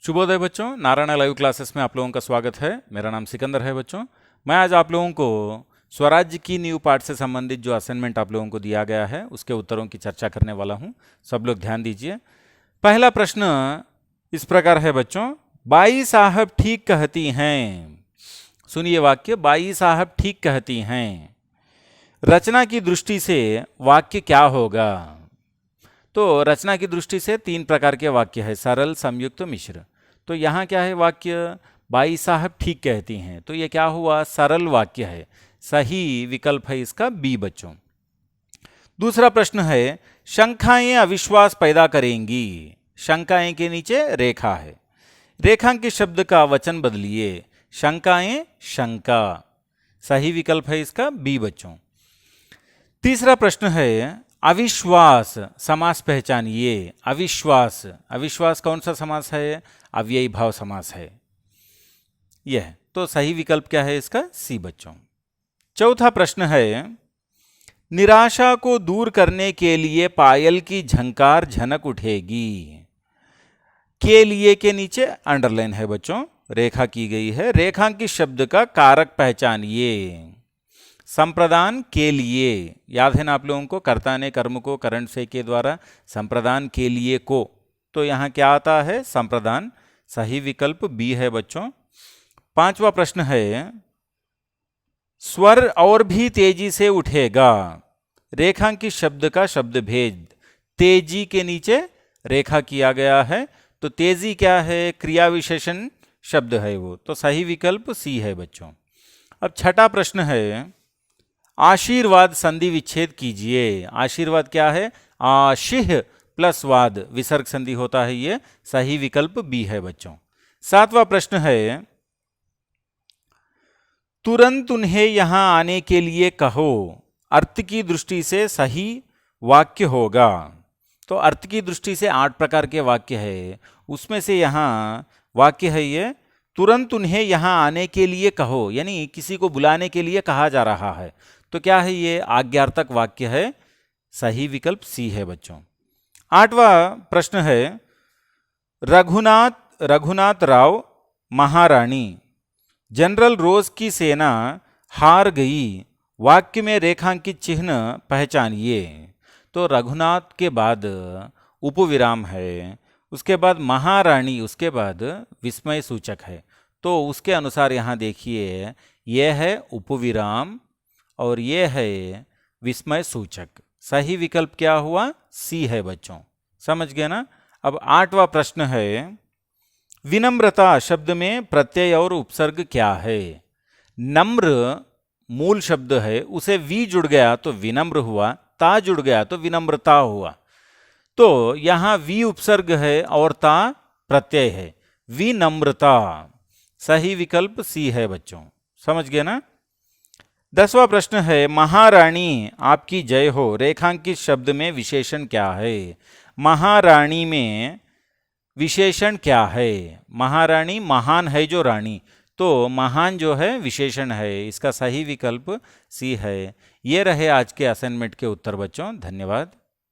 शुभोदय बच्चों, Narayan live classes में आप लोगों का स्वागत है। मेरा नाम सिकंदर है बच्चों। मैं आज आप लोगों को स्वराज्य की नींव पाठ से संबंधित जो असाइनमेंट आप लोगों को दिया गया है उसके उत्तरों की चर्चा करने वाला हूं। सब लोग ध्यान दीजिए। पहला प्रश्न इस प्रकार है बच्चों, बाई साहब ठीक कहती हैं। सुनिए वाक्य, बाई साहब ठीक कहती हैं। रचना की दृष्टि से वाक्य क्या होगा? तो रचना की दृष्टि से तीन प्रकार के वाक्य है, सरल, संयुक्त, मिश्र। तो यहाँ क्या है वाक्य, बाई साहब ठीक कहती हैं, तो ये क्या हुआ, सरल वाक्य है। सही विकल्प है इसका बी बच्चों। दूसरा प्रश्न है, शंकाएं अविश्वास पैदा करेंगी। शंकाएं के नीचे रेखा है, रेखांकित शब्द का वचन बदलिए, शंकाएं शंका। सही विकल्प है इसका बी बच्चों। तीसरा प्रश्न है, अविश्वास समास पहचानिए। अविश्वास, अविश्वास कौन सा समास है? अव्ययी भाव समास है यह। तो सही विकल्प क्या है इसका? सी बच्चों। चौथा प्रश्न है, निराशा को दूर करने के लिए पायल की झंकार झनक उठेगी। के लिए के नीचे अंडरलाइन है बच्चों, रेखा की गई है। रेखांकित शब्द का कारक पहचानिए। संप्रदान के लिए, याद है ना आप लोगों को, कर्ता ने कर्म को करंट से के द्वारा संप्रदान के लिए को, तो यहाँ क्या आता है? संप्रदान। सही विकल्प बी है बच्चों। पांचवा प्रश्न है, स्वर और भी तेजी से उठेगा। रेखांकित शब्द का शब्द भेद, तेजी के नीचे रेखा किया गया है, तो तेजी क्या है? क्रिया विशेषण शब्द है वो, तो सही विकल्प सी है बच्चों। अब छठा प्रश्न है, आशीर्वाद संधि विच्छेद कीजिए। आशीर्वाद क्या है? आशिह प्लस वाद, विसर्ग संधि होता है ये। सही विकल्प बी है बच्चों। सातवां प्रश्न है, तुरंत उन्हें यहां आने के लिए कहो। अर्थ की दृष्टि से सही वाक्य होगा। तो अर्थ की दृष्टि से 8 प्रकार के वाक्य है, उसमें से यहां वाक्य है ये, तुरंत उन्हें यहां आने के लिए कहो, यानी किसी को बुलाने के लिए कहा जा रहा है। तो क्या है ये? आज्ञार्थक वाक्य है। सही विकल्प सी है बच्चों। आठवां प्रश्न है, रघुनाथ राव महारानी, जनरल रोज की सेना हार गई। वाक्य में रेखांकित चिन्ह पहचानिए। तो रघुनाथ के बाद उपविराम है, उसके बाद महारानी, उसके बाद विस्मय सूचक है। तो उसके अनुसार यहाँ देखिए, यह है उपविराम और यह है विस्मय सूचक। सही विकल्प क्या हुआ? सी है बच्चों। समझ गए ना? अब आठवां प्रश्न है, विनम्रता शब्द में प्रत्यय और उपसर्ग क्या है? नम्र मूल शब्द है, उसे वी जुड़ गया तो विनम्र हुआ, ता जुड़ गया तो विनम्रता हुआ। तो यहां वी उपसर्ग है और ता प्रत्यय है, विनम्रता। सही विकल्प सी है बच्चों। समझ गए ना? 10वां प्रश्न है, महारानी आपकी जय हो। रेखांकित शब्द में विशेषण क्या है? महारानी में विशेषण क्या है? महारानी महान है जो रानी, तो महान जो है विशेषण है। इसका सही विकल्प सी है। ये रहे आज के असाइनमेंट के उत्तर बच्चों। धन्यवाद।